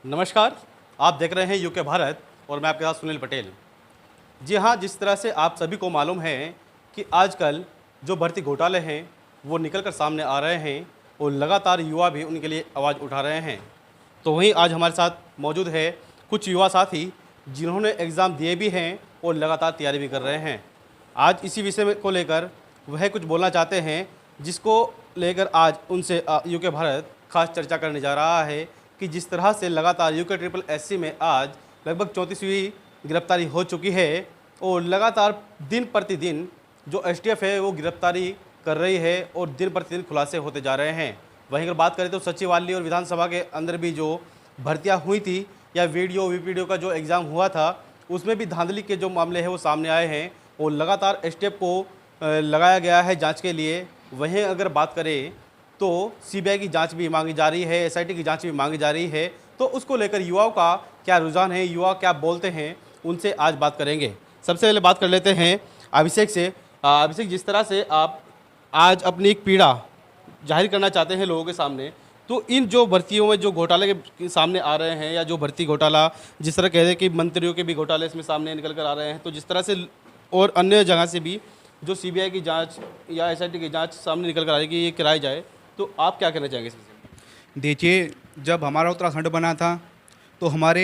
नमस्कार, आप देख रहे हैं यूके भारत और मैं आपके साथ सुनील पटेल। जी हाँ, जिस तरह से आप सभी को मालूम है कि आजकल जो भर्ती घोटाले हैं वो निकल कर सामने आ रहे हैं और लगातार युवा भी उनके लिए आवाज़ उठा रहे हैं। तो वहीं आज हमारे साथ मौजूद है कुछ युवा साथी जिन्होंने एग्ज़ाम दिए भी हैं और लगातार तैयारी भी कर रहे हैं। आज इसी विषय को लेकर वह कुछ बोलना चाहते हैं, जिसको लेकर आज उनसे यूके भारत खास चर्चा करने जा रहा है कि जिस तरह से लगातार यूके ट्रिपल एससी में आज लगभग 34वीं गिरफ्तारी हो चुकी है और लगातार दिन प्रतिदिन जो एसटीएफ है वो गिरफ्तारी कर रही है और दिन प्रतिदिन खुलासे होते जा रहे हैं। वहीं अगर बात करें तो सचिवालय और विधानसभा के अंदर भी जो भर्तियां हुई थी या वीपीडीओ का जो एग्ज़ाम हुआ था उसमें भी धांधली के जो मामले हैं वो सामने आए हैं और लगातार एसटीएफ को लगाया गया है जांच के लिए। वहीं अगर बात करें तो सीबीआई की जांच भी मांगी जा रही है, एसआईटी की जांच भी मांगी जा रही है। तो उसको लेकर युवाओं का क्या रुझान है, युवा क्या बोलते हैं, उनसे आज बात करेंगे। सबसे पहले बात कर लेते हैं अभिषेक से। अभिषेक, जिस तरह से आप आज अपनी एक पीड़ा जाहिर करना चाहते हैं लोगों के सामने, तो इन जो भर्तियों में जो घोटाले के सामने आ रहे हैं या जो भर्ती घोटाला जिस तरह कह रहे हैं कि मंत्रियों के भी घोटाले इसमें सामने निकल कर आ रहे हैं, तो जिस तरह से और अन्य जगह से भी जो सीबीआई की जांच या एसआईटी की जांच सामने निकल कर आ रही है कि ये कराई जाए, तो आप क्या कहना चाहेंगे इस विषय में? देखिए, जब हमारा उत्तराखंड बना था तो हमारे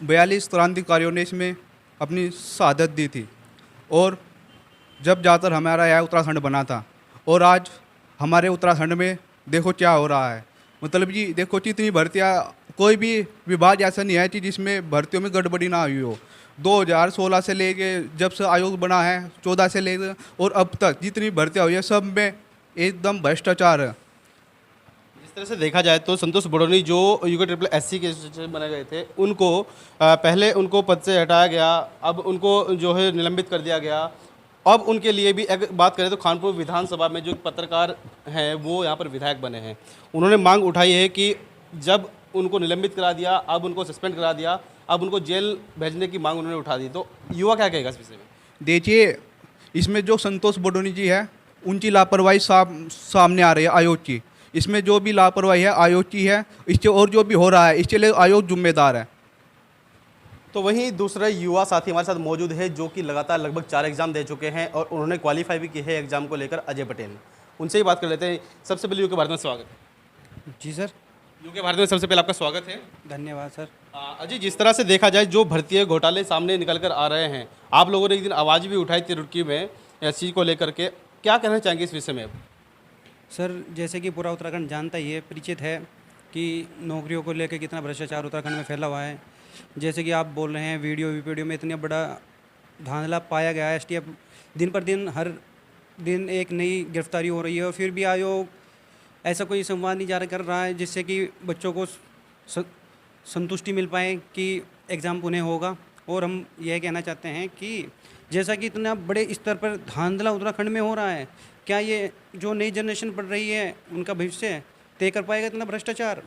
42 क्रांतिकारियों ने इसमें अपनी शहादत दी थी और जब ज़्यादातर हमारा यह उत्तराखंड बना था और आज हमारे उत्तराखंड में देखो क्या हो रहा है। मतलब जी देखो कि इतनी भर्तियाँ, कोई भी विभाग ऐसा नहीं है कि जिसमें भर्तियों में गड़बड़ी ना हुई हो। 2016 से लेके जब से आयोग बना है, 14 से लेकर और अब तक जितनी भर्तियाँ हुई है सब में एकदम भ्रष्टाचार है। जिस तरह से देखा जाए तो संतोष बडोनी जो यूके ट्रिपल एससी के बनाए गए थे उनको पहले उनको पद से हटाया गया, अब उनको जो है निलंबित कर दिया गया। अब उनके लिए भी अगर बात करें तो खानपुर विधानसभा में जो पत्रकार हैं वो यहाँ पर विधायक बने हैं, उन्होंने मांग उठाई है कि जब उनको निलंबित करा दिया, अब उनको सस्पेंड करा दिया, अब उनको जेल भेजने की मांग उन्होंने उठा दी। तो युवा क्या कहेगा इस विषय में? देखिए, इसमें जो संतोष बडोनी जी है उनकी लापरवाही सामने आ रही है आयोग की। इसमें जो भी लापरवाही है आयोग की है, इससे और जो भी हो रहा है इसके लिए आयोग जिम्मेदार है। तो वहीं दूसरे युवा साथी हमारे साथ मौजूद है जो कि लगातार लगभग 4 एग्जाम दे चुके हैं और उन्होंने क्वालिफाई भी की है एग्जाम को लेकर, अजय पटेल। उनसे ही बात कर लेते हैं। सबसे पहले यूके भारत में स्वागत है। जी सर। यूके भारत में सबसे पहले आपका स्वागत है। धन्यवाद सर। अजय, जिस तरह से देखा जाए जो भर्ती घोटाले सामने निकल कर आ रहे हैं, आप लोगों ने एक दिन आवाज़ भी उठाई थी रुड़की में इस चीज़ को लेकर के, क्या कहना चाहेंगे इस विषय में? सर, जैसे कि पूरा उत्तराखंड जानता ही है, परिचित है कि नौकरियों को लेकर कितना भ्रष्टाचार उत्तराखंड में फैला हुआ है। जैसे कि आप बोल रहे हैं वीडियो में इतना बड़ा धांधला पाया गया है। एसटीएफ दिन पर दिन हर दिन एक नई गिरफ्तारी हो रही है और फिर भी आयोग ऐसा कोई संवाद नहीं जारी कर रहा है जिससे कि बच्चों को संतुष्टि मिल पाए कि एग्ज़ाम पुनः होगा। और हम यह कहना चाहते हैं कि जैसा कि इतना बड़े स्तर पर धांधला उत्तराखंड में हो रहा है, क्या ये जो नई जनरेशन पढ़ रही है उनका भविष्य तय कर पाएगा इतना भ्रष्टाचार?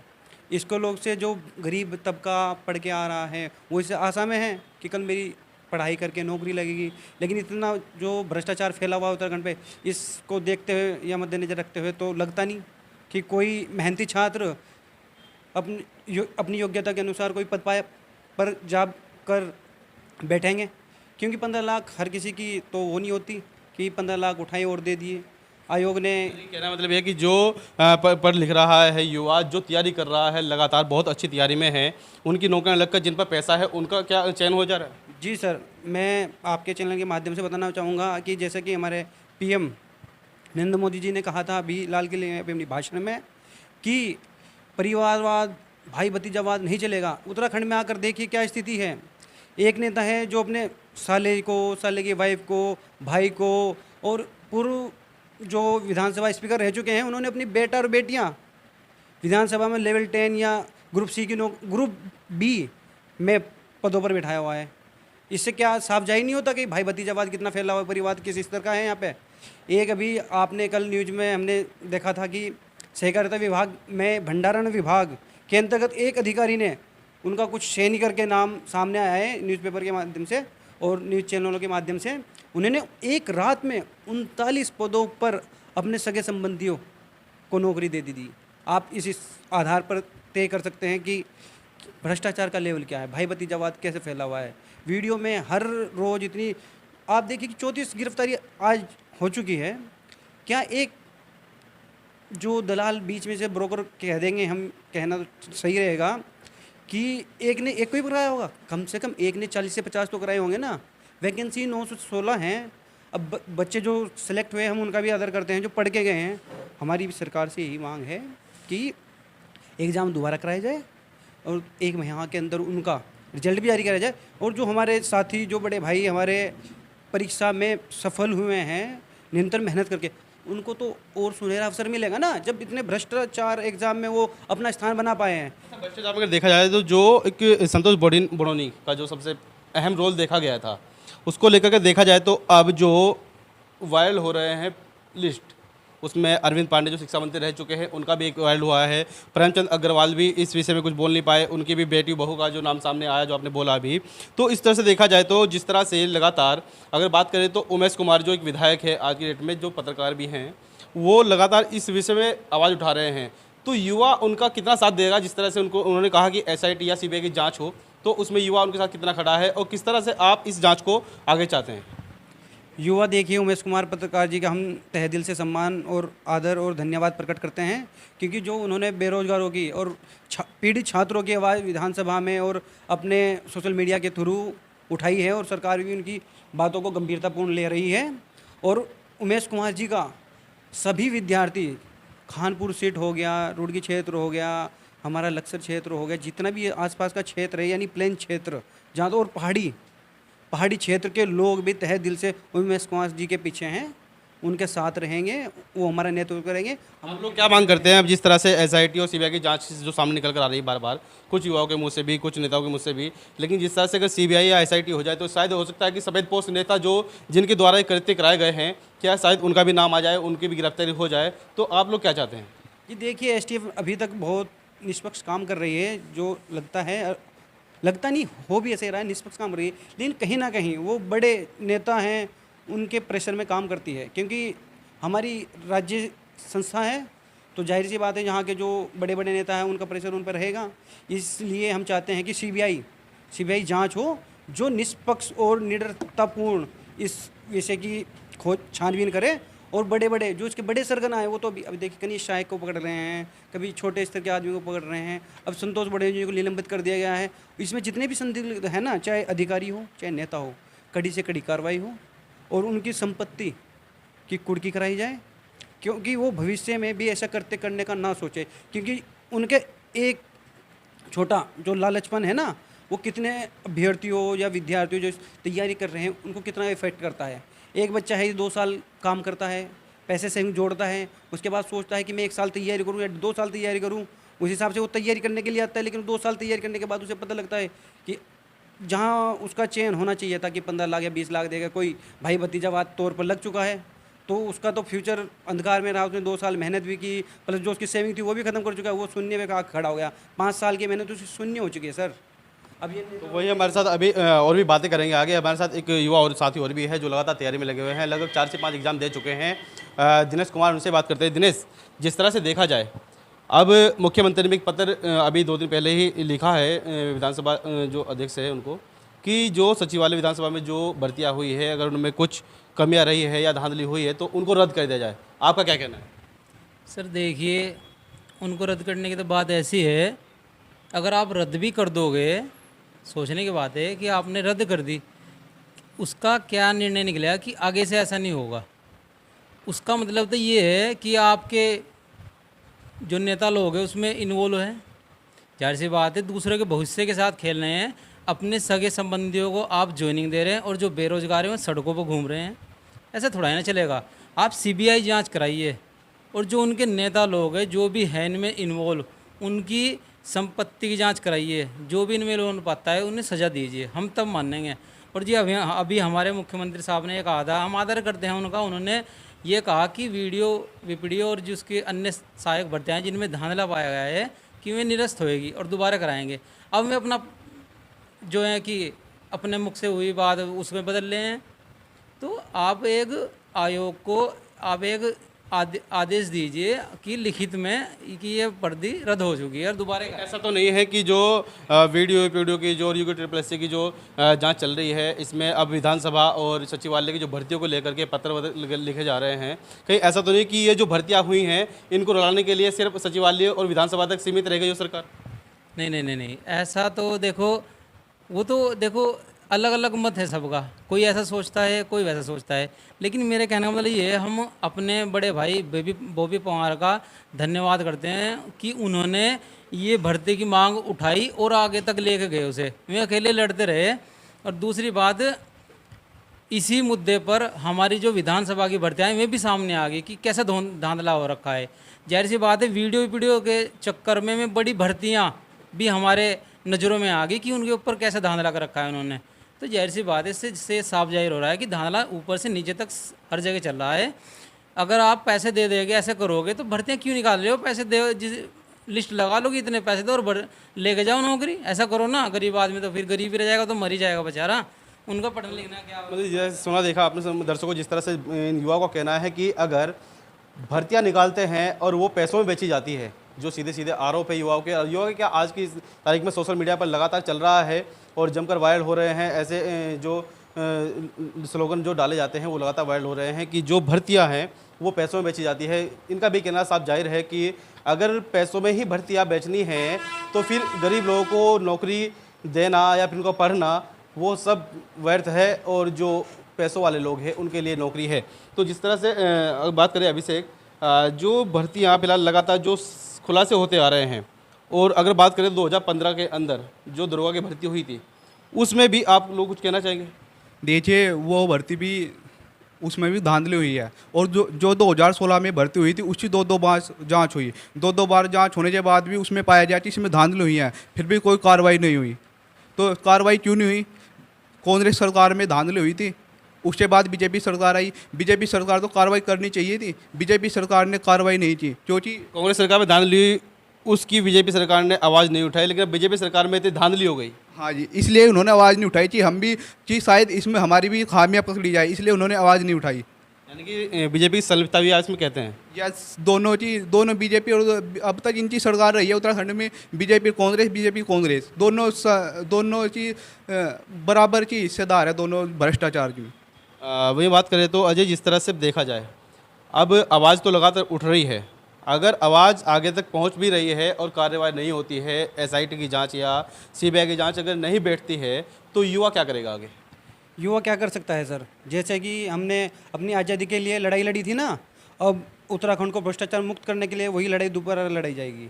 इसको लोग से जो गरीब तबका पढ़ के आ रहा है वो इसे आशा में है कि कल मेरी पढ़ाई करके नौकरी लगेगी, लेकिन इतना जो भ्रष्टाचार फैला हुआ है उत्तराखंड पे, इसको देखते हुए या मद्देनजर रखते हुए तो लगता नहीं कि कोई मेहनती छात्र अपनी योग्यता के अनुसार कोई पद पाए पर जॉब कर बैठेंगे, क्योंकि 15 लाख हर किसी की तो वो नहीं होती कि 15 लाख उठाए और दे दिए। आयोग ने कहना मतलब ये कि जो पढ़ लिख रहा है युवा, जो तैयारी कर रहा है लगातार बहुत अच्छी तैयारी में है, उनकी नौकरियां लगकर जिन पर पैसा है उनका क्या चयन हो जा रहा है? जी सर, मैं आपके चैनल के माध्यम से बताना चाहूँगा कि जैसे कि हमारे पीएम नरेंद्र मोदी जी ने कहा था अभी लाल किले में अपने भाषण में कि परिवारवाद, भाई भतीजावाद नहीं चलेगा। उत्तराखंड में आकर देखिए क्या स्थिति है। एक नेता है जो अपने साले की वाइफ को, भाई को और पूर्व जो विधानसभा स्पीकर रह चुके हैं उन्होंने अपनी बेटा और बेटियां विधानसभा में लेवल 10 या ग्रुप सी की ग्रुप बी में पदों पर बिठाया हुआ है। इससे क्या साफ जाहिर नहीं होता कि भाई भतीजावाद कितना फैला हुआ है, परिवार किस स्तर का है यहाँ पे। एक अभी आपने कल न्यूज में हमने देखा था कि सहकारिता विभाग में भंडारण विभाग के अंतर्गत एक अधिकारी ने उनका कुछ सैनी करके नाम सामने आया है न्यूज़पेपर के माध्यम से और न्यूज़ चैनलों के माध्यम से। उन्होंने एक रात में 39 पदों पर अपने सगे संबंधियों को नौकरी दे दी थी। आप इस आधार पर तय कर सकते हैं कि भ्रष्टाचार का लेवल क्या है, भाई भतीजावाद कैसे फैला हुआ है। वीडियो में हर रोज़ इतनी, आप देखिए कि 34 गिरफ्तारी आज हो चुकी है। क्या एक जो दलाल बीच में से ब्रोकर कह देंगे, हम कहना तो सही रहेगा कि एक ने एक को ही कराया होगा, कम से कम एक ने 40 से 50 तो कराए होंगे ना। वैकेंसी 916 हैं। अब बच्चे जो सेलेक्ट हुए हम उनका भी आदर करते हैं, जो पढ़ के गए हैं। हमारी भी सरकार से यही मांग है कि एग्ज़ाम दोबारा कराया जाए और 1 महीना के अंदर उनका रिजल्ट भी जारी कराया जाए। और जो हमारे साथी, जो बड़े भाई हमारे परीक्षा में सफल हुए हैं निरंतर मेहनत करके, उनको तो और सुनहरा अवसर मिलेगा ना, जब इतने भ्रष्टाचार एग्जाम में वो अपना स्थान बना पाए हैं। भ्रष्टाचार में अगर देखा जाए तो जो एक संतोष बड़ोनी का जो सबसे अहम रोल देखा गया था, उसको लेकर के देखा जाए तो अब जो वायरल हो रहे हैं लिस्ट, उसमें अरविंद पांडे जो शिक्षा मंत्री रह चुके हैं उनका भी एक वायरल हुआ है। प्रेमचंद अग्रवाल भी इस विषय में कुछ बोल नहीं पाए, उनकी भी बेटी बहू का जो नाम सामने आया, जो आपने बोला अभी। तो इस तरह से देखा जाए तो जिस तरह से लगातार अगर बात करें तो उमेश कुमार जो एक विधायक है आज की डेट में, जो पत्रकार भी हैं, वो लगातार इस विषय में आवाज़ उठा रहे हैं। तो युवा उनका कितना साथ देगा? जिस तरह से उन्होंने कहा कि SIT या CBI की जाँच हो, तो उसमें युवा उनके साथ कितना खड़ा है और किस तरह से आप इस जाँच को आगे चाहते हैं? युवा देखिए, उमेश कुमार पत्रकार जी का हम तहे दिल से सम्मान और आदर और धन्यवाद प्रकट करते हैं, क्योंकि जो उन्होंने बेरोजगारों की और पीड़ित छात्रों की आवाज़ विधानसभा में और अपने सोशल मीडिया के थ्रू उठाई है, और सरकार भी उनकी बातों को गंभीरतापूर्ण ले रही है। और उमेश कुमार जी का सभी विद्यार्थी, खानपुर सीट हो गया, रुड़की क्षेत्र हो गया, हमारा लक्सर क्षेत्र हो गया, जितना भी आसपास का क्षेत्र है, यानी प्लेन क्षेत्र जहाँ तो, और पहाड़ी क्षेत्र के लोग भी तहे दिल से उमेश कुमार जी के पीछे हैं, उनके साथ रहेंगे, वो हमारा नेतृत्व करेंगे। हम लोग क्या मांग करते हैं अब जिस तरह से SIT और CBI की जांच जो सामने निकल कर आ रही है बार बार, कुछ युवाओं के मुंह से भी, कुछ नेताओं के मुंह से भी, लेकिन जिस तरह से अगर CBI या SIT हो जाए तो शायद हो सकता है कि सफेद पोस्ट नेता जो जिनके द्वारा ये कृत्य कराए गए हैं, क्या शायद उनका भी नाम आ जाए, उनकी भी गिरफ्तारी हो जाए। तो आप लोग क्या चाहते हैं? जी देखिए, STF अभी तक बहुत निष्पक्ष काम कर रही है, जो लगता नहीं, हो भी ऐसे रहा है, निष्पक्ष काम कर रही है, लेकिन कहीं ना कहीं वो बड़े नेता हैं, उनके प्रेशर में काम करती है। क्योंकि हमारी राज्य संस्था है, तो जाहिर सी बात है यहाँ के जो बड़े बड़े नेता हैं उनका प्रेशर उन पर रहेगा। इसलिए हम चाहते हैं कि CBI जांच हो, जो निष्पक्ष और निडरतापूर्ण इस विषय की खोज छानबीन करे। और बड़े बड़े जो इसके बड़े सरगना है, वो तो अभी देखिए कनीश शाह को पकड़ रहे हैं, कभी छोटे स्तर के आदमी को पकड़ रहे हैं, अब संतोष बड़े जी को निलंबित कर दिया गया है। इसमें जितने भी संदिग्ध है ना, चाहे अधिकारी हो चाहे नेता हो, कड़ी से कड़ी कार्रवाई हो और उनकी संपत्ति की कुर्की कराई जाए, क्योंकि वो भविष्य में भी ऐसा करने का ना सोचे। क्योंकि उनके एक छोटा जो लालचपन है ना, वो कितने अभ्यर्थियों या विद्यार्थियों जो तैयारी कर रहे हैं उनको कितना इफेक्ट करता है। एक बच्चा है 2 साल काम करता है, पैसे सेविंग जोड़ता है, उसके बाद सोचता है कि मैं 1 साल तैयारी करूँ या 2 साल तैयारी करूँ, उस हिसाब से वो तैयारी करने के लिए आता है। लेकिन 2 साल तैयारी करने के बाद उसे पता लगता है कि जहाँ उसका चयन होना चाहिए था कि 15 लाख या 20 लाख देगा, कोई भाई भतीजावाद तौर पर लग चुका है, तो उसका तो फ्यूचर अंधकार में रहा। उसने 2 साल मेहनत भी की, प्लस जो उसकी सेविंग थी वो भी खत्म कर चुका है, वो शून्य में खड़ा हो गया। 5 साल की मेहनत उसकी शून्य हो चुकी है सर। अब ये तो वही हमारे साथ अभी और भी बातें करेंगे आगे। हमारे साथ एक युवा और साथी और भी है जो लगातार तैयारी में लगे हुए हैं, लगभग 4 से 5 एग्जाम दे चुके हैं। दिनेश कुमार, उनसे बात करते हैं। दिनेश, जिस तरह से देखा जाए, अब मुख्यमंत्री ने एक पत्र अभी 2 दिन पहले ही लिखा है विधानसभा जो अध्यक्ष है उनको, कि जो सचिवालय विधानसभा में जो भर्तियाँ हुई है, अगर उनमें कुछ कमियाँ रही है या धांधली हुई है तो उनको रद्द कर दिया जाए। आपका क्या कहना है? सर देखिए, उनको रद्द करने की तो बात ऐसी है, अगर आप रद्द भी कर दोगे, सोचने की बात है कि आपने रद्द कर दी, उसका क्या निर्णय निकलेगा कि आगे से ऐसा नहीं होगा। उसका मतलब तो ये है कि आपके जो नेता लोग हैं उसमें इन्वॉल्व हैं, जाहिर सी बात है दूसरे के भविष्य के साथ खेल रहे हैं, अपने सगे संबंधियों को आप ज्वाइनिंग दे रहे हैं और जो बेरोजगार हैं सड़कों पर घूम रहे हैं। ऐसा थोड़ा ही ना चलेगा। आप CBI जांच कराइए और जो उनके नेता लोग हैं जो भी हैं इनमें इन्वॉल्व, उनकी संपत्ति की जांच कराइए, जो भी इनमें लोन पाता है उन्हें सज़ा दीजिए, हम तब मानेंगे। और जी अभी हमारे मुख्यमंत्री साहब ने ये कहा था, हम आदर करते हैं उनका, उन्होंने ये कहा कि वीडियो और जिसके अन्य सहायक भर्तियाँ जिनमें धांधला पाया गया है कि वे निरस्त होएगी और दोबारा कराएंगे। अब मैं अपना जो है कि अपने मुख से हुई बात उसमें बदल रहे हैं। तो आप एक आयोग को, आप एक आदेश दीजिए कि लिखित में कि ये भर्ती रद्द हो चुकी है और दोबारा ऐसा तो नहीं है कि जो वीडियो की जो यूके ट्रिपल एस सी की जो जांच चल रही है, इसमें अब विधानसभा और सचिवालय की जो भर्तियों को लेकर के पत्र लिखे जा रहे हैं, कहीं ऐसा तो नहीं कि ये जो भर्तियां हुई हैं इनको रुलाने के लिए सिर्फ सचिवालय और विधानसभा तक सीमित रहेगी जो सरकार? नहीं नहीं नहीं नहीं, ऐसा तो देखो, वो तो देखो अलग अलग मत है सबका, कोई ऐसा सोचता है कोई वैसा सोचता है, लेकिन मेरे कहने का मतलब ये है, हम अपने बड़े भाई बॉबी पवार का धन्यवाद करते हैं कि उन्होंने ये भर्ती की मांग उठाई और आगे तक लेके गए उसे, वे अकेले लड़ते रहे। और दूसरी बात, इसी मुद्दे पर हमारी जो विधानसभा की भर्तियाँ हैं वे भी सामने आ गई कि कैसा धांधला हो रखा है। जाहिर सी बात है, वीडियो के चक्कर में बड़ी भर्तियाँ भी हमारे नज़रों में आ गई कि उनके ऊपर कैसा धांधला कर रखा है उन्होंने। तो जाहिर सी बात है, इससे साफ जाहिर हो रहा है कि धांधला ऊपर से नीचे तक हर जगह चल रहा है। अगर आप पैसे दे देंगे, ऐसे करोगे तो भर्तियाँ क्यों निकाल रहे हो? पैसे दे, जिस लिस्ट लगा लो कि इतने पैसे दो और लेके जाओ नौकरी, ऐसा करो ना। गरीब आदमी तो फिर गरीब ही रह जाएगा, तो मर ही जाएगा बेचारा, उनका पढ़ना लिखना क्या। मतलब जैसे सुना देखा आपने दर्शकों, जिस तरह से इन युवाओं का कहना है कि अगर भर्तियां निकालते हैं और वो पैसों में बेची जाती है, जो सीधे सीधे आरोप है युवाओं के क्या आज की तारीख में सोशल मीडिया पर लगातार चल रहा है और जमकर वायरल हो रहे हैं। ऐसे जो स्लोगन जो डाले जाते हैं वो लगातार वायरल हो रहे हैं कि जो भर्तियां हैं वो पैसों में बेची जाती है। इनका भी कहना साफ जाहिर है कि अगर पैसों में ही भर्तियां बेचनी हैं तो फिर गरीब लोगों को नौकरी देना या फिर उनको पढ़ना वो सब व्यर्थ है, और जो पैसों वाले लोग हैं उनके लिए नौकरी है। तो जिस तरह से बात करें अभिषेक, जो भर्तियां फिलहाल लगातार जो खुलासे होते आ रहे हैं, और अगर बात करें 2015 के अंदर जो दरोगा की भर्ती हुई थी उसमें भी आप लोग कुछ कहना चाहेंगे? देखिए, वो भर्ती भी उसमें भी धांधली हुई है, और जो 2016 में भर्ती हुई थी उसकी दो बार जांच हुई। दो बार जांच होने के बाद भी उसमें पाया जाए कि इसमें धांधली हुई है, फिर भी कोई कार्रवाई नहीं हुई। तो कार्रवाई क्यों नहीं हुई? कांग्रेस सरकार में धांधली हुई थी, उसके बाद बीजेपी सरकार आई। बीजेपी सरकार तो कार्रवाई करनी चाहिए थी, बीजेपी सरकार ने कार्रवाई नहीं की, क्योंकि कांग्रेस सरकार में धांधली, उसकी बीजेपी सरकार ने आवाज़ नहीं उठाई, लेकिन बीजेपी सरकार में इतनी धांधली हो गई। हाँ जी, इसलिए उन्होंने आवाज़ नहीं उठाई कि हम भी कि शायद इसमें हमारी भी खामियां पकड़ी जाए, इसलिए उन्होंने आवाज़ नहीं उठाई। यानी कि बीजेपी की संलिप्तता भी इसमें कहते हैं। यस, दोनों बीजेपी, और अब तक इनकी सरकार रही है उत्तराखंड में, बीजेपी कांग्रेस दोनों की बराबर की हिस्सेदार है, दोनों भ्रष्टाचार की। वही बात करें तो अजय, जिस तरह से देखा जाए, अब आवाज़ तो लगातार उठ रही है, अगर आवाज़ आगे तक पहुंच भी रही है और कार्रवाई नहीं होती है, एसआईटी की जांच या सीबीआई की जांच अगर नहीं बैठती है, तो युवा क्या करेगा आगे? युवा क्या कर सकता है सर? जैसे कि हमने अपनी आज़ादी के लिए लड़ाई लड़ी थी ना, अब उत्तराखंड को भ्रष्टाचार मुक्त करने के लिए वही लड़ाई दोबारा लड़ाई जाएगी।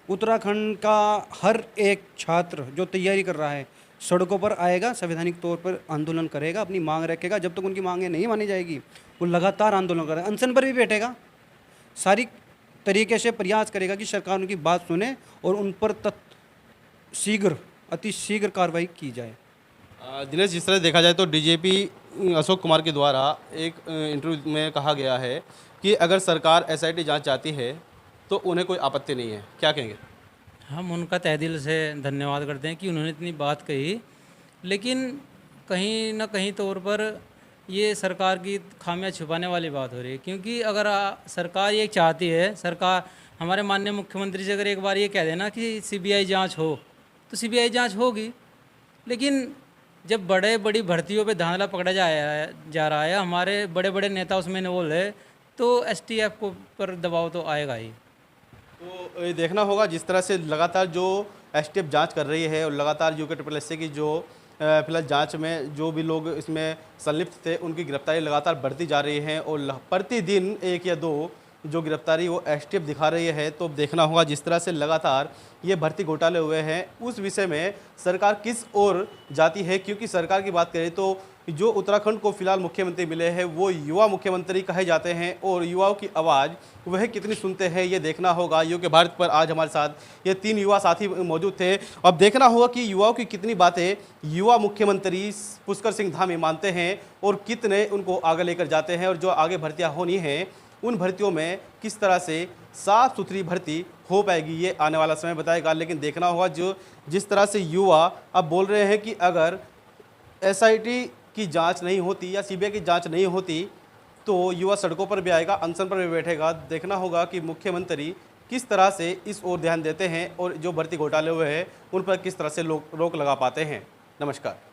उत्तराखंड का हर एक छात्र जो तैयारी कर रहा है सड़कों पर आएगा, संवैधानिक तौर पर आंदोलन करेगा, अपनी मांग रखेगा। जब तक उनकी मांगें नहीं मानी जाएगी वो लगातार आंदोलन करेगा, अनशन पर भी बैठेगा, सारी तरीके से प्रयास करेगा कि सरकार उनकी बात सुने और उन पर अति शीघ्र कार्रवाई की जाए। दिनेश, जिस तरह देखा जाए तो डीजीपी अशोक कुमार के द्वारा एक इंटरव्यू में कहा गया है कि अगर सरकार एसआईटी जांच चाहती है तो उन्हें कोई आपत्ति नहीं है, क्या कहेंगे? हम उनका तहे दिल से धन्यवाद करते हैं कि उन्होंने इतनी बात कही, लेकिन कहीं ना कहीं तौर पर ये सरकार की खामियां छुपाने वाली बात हो रही है। क्योंकि अगर सरकार ये चाहती है, सरकार हमारे माननीय मुख्यमंत्री से अगर एक बार ये कह देना कि सीबीआई जांच हो, तो सीबीआई जांच होगी। लेकिन जब बड़ी भर्तियों पे धांधला पकड़ा जा रहा है, हमारे बड़े बड़े नेता उसमें इन्वॉल्व है, तो एसटीएफ को पर दबाव तो आएगा ही। तो ये देखना होगा, जिस तरह से लगातार जो एसटीएफ जांच कर रही है और लगातार यूके ट्रिपल एस की जो फिलहाल जांच में जो भी लोग इसमें संलिप्त थे उनकी गिरफ्तारी लगातार बढ़ती जा रही है, और प्रतिदिन 1 या 2 जो गिरफ्तारी वो एसटीएफ दिखा रही है। तो देखना होगा, जिस तरह से लगातार ये भर्ती घोटाले हुए हैं, उस विषय में सरकार किस ओर जाती है। क्योंकि सरकार की बात करें तो जो उत्तराखंड को फिलहाल मुख्यमंत्री मिले हैं वो युवा मुख्यमंत्री कहे जाते हैं, और युवाओं की आवाज़ वह कितनी सुनते हैं ये देखना होगा। यूके भारत पर आज हमारे साथ ये 3 युवा साथी मौजूद थे। अब देखना होगा कि युवाओं की कितनी बातें युवा मुख्यमंत्री पुष्कर सिंह धामी मानते हैं और कितने उनको आगे लेकर जाते हैं, और जो आगे भर्तियाँ होनी हैं उन भर्तियों में किस तरह से साफ सुथरी भर्ती हो पाएगी, ये आने वाला समय बताएगा। लेकिन देखना होगा जिस तरह से युवा अब बोल रहे हैं कि अगर एसआईटी की जांच नहीं होती या सीबीआई की जांच नहीं होती तो युवा सड़कों पर भी आएगा, अनशन पर भी बैठेगा। देखना होगा कि मुख्यमंत्री किस तरह से इस ओर ध्यान देते हैं और जो भर्ती घोटाले हुए हैं उन पर किस तरह से रोक लगा पाते हैं। नमस्कार।